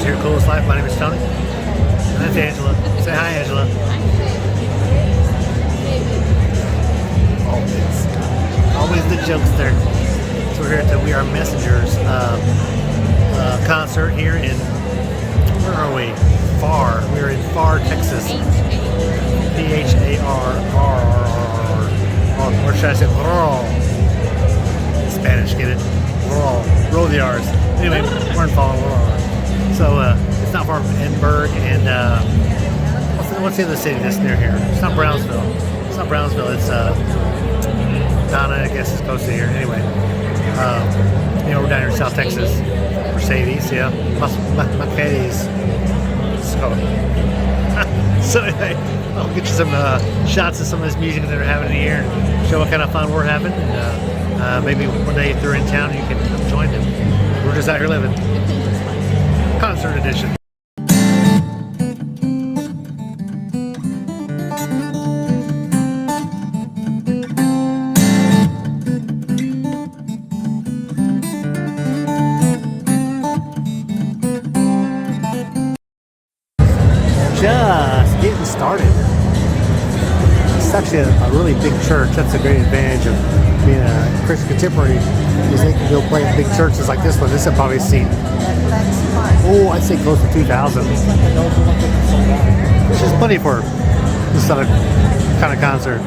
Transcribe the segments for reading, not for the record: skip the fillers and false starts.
here, Coolest Life. My name is Tony. And that's Angela. Say hi, Angela. Always the jokester. So we're here at the We Are Messengers concert here in, where are we? Pharr. We're in Pharr, Texas. P-H-A-R-R. Or should I say Pharr? Spanish, get it? Roll the R's. Anyway, we're in Pharr. So it's not far from Edinburgh and what's the other city that's near here? It's not Brownsville. It's not Brownsville. It's Donna, I guess, is close to here. Anyway, we're down here in South Texas. Mercedes, yeah. Mercedes. So anyway, I'll get you some shots of some of this music that they're having here and show what kind of fun we're having. And maybe one day if they're in town, you can come join them. We're just out here living. Concert edition. Just getting started. It's actually a really big church. That's a great advantage of being a Christian contemporary, is they can go play in big churches like this one. This will probably seat, I'd say close to 2,000. Which is plenty for this other kind of concert.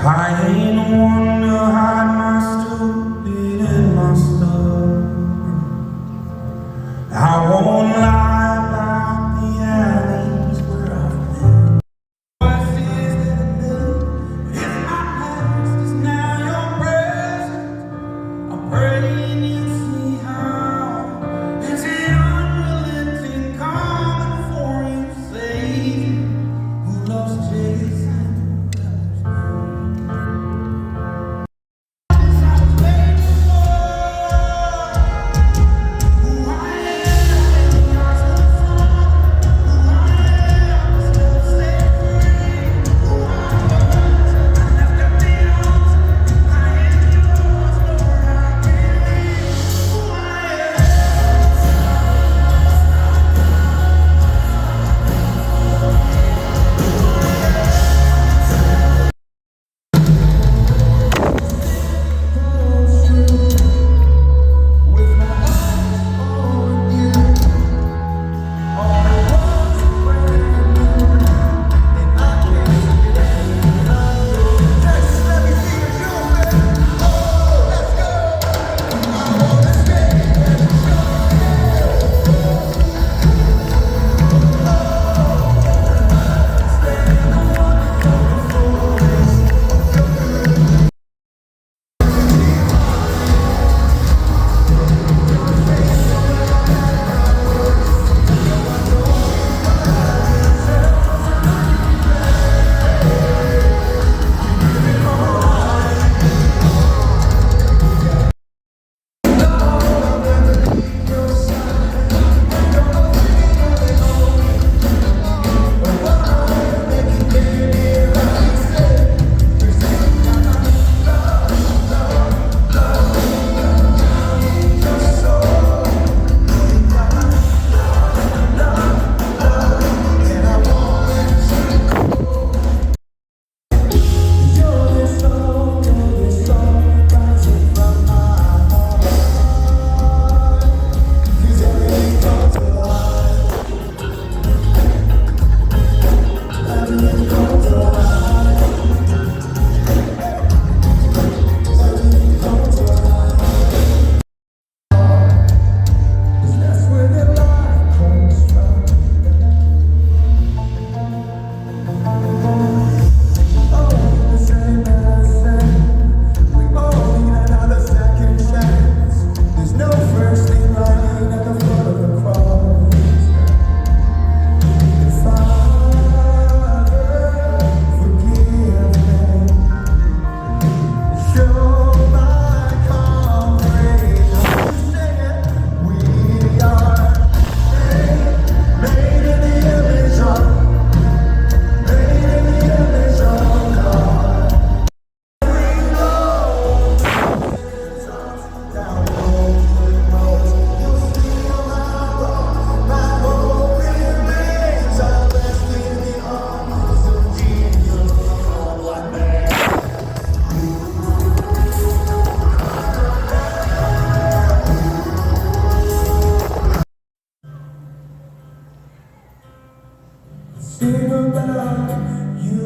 I ain't one to hide my stupid and my stuff. I won't lie about the alleys where I've been. Voices that I made, it's my past, it's now your present. I'm praying you see how it's an unrelenting coming for you, Savior, who loves Jason. sing about you.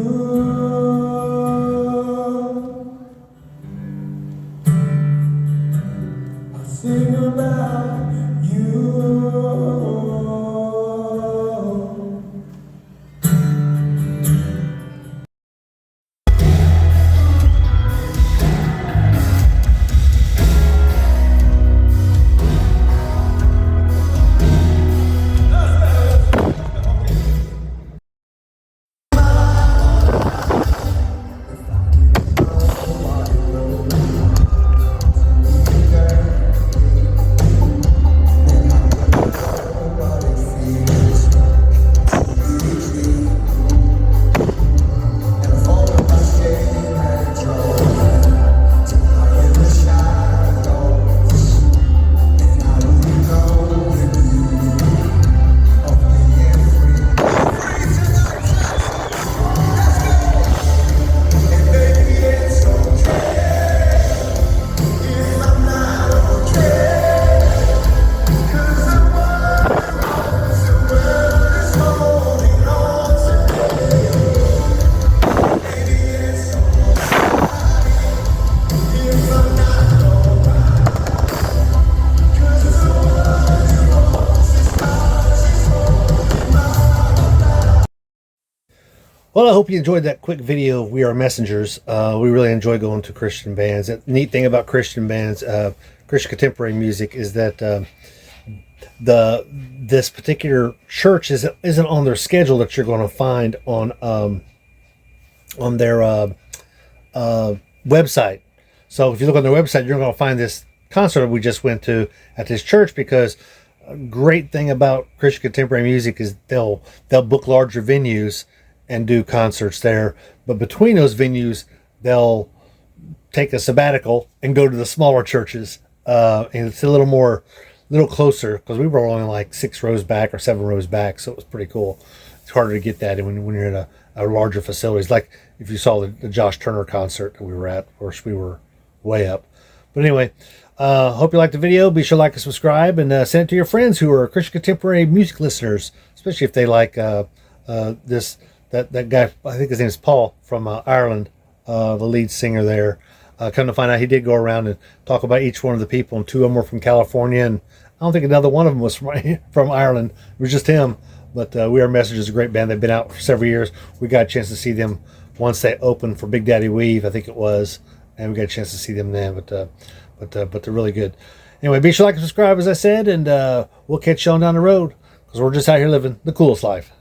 I'll sing about you. Well, I hope you enjoyed that quick video of We Are Messengers. We really enjoy going to Christian bands. The neat thing about Christian bands, Christian contemporary music, is that this particular church isn't on their schedule that you're going to find on their website. So if you look on their website, you're going to find this concert we just went to at this church, because a great thing about Christian contemporary music is they'll book larger venues and do concerts there, but between those venues they'll take a sabbatical and go to the smaller churches, and it's a little closer, because we were only like 6 rows back or 7 rows back, so it was pretty cool. It's harder to get that when you're in a larger facilities, like if you saw the Josh Turner concert that we were at. Of course, we were way up, but anyway, hope you liked the video. Be sure to like and subscribe, and send it to your friends who are Christian contemporary music listeners, especially if they like that guy. I think his name is Paul from Ireland, the lead singer there. Come to find out, he did go around and talk about each one of the people, and 2 of them were from California, and I don't think another one of them was from Ireland. It was just him. But We Are Messengers is a great band. They've been out for several years. We got a chance to see them once they opened for Big Daddy Weave, I think it was, and we got a chance to see them then. But they're really good. Anyway, be sure to like and subscribe, as I said, and we'll catch you on down the road, because we're just out here living the coolest life.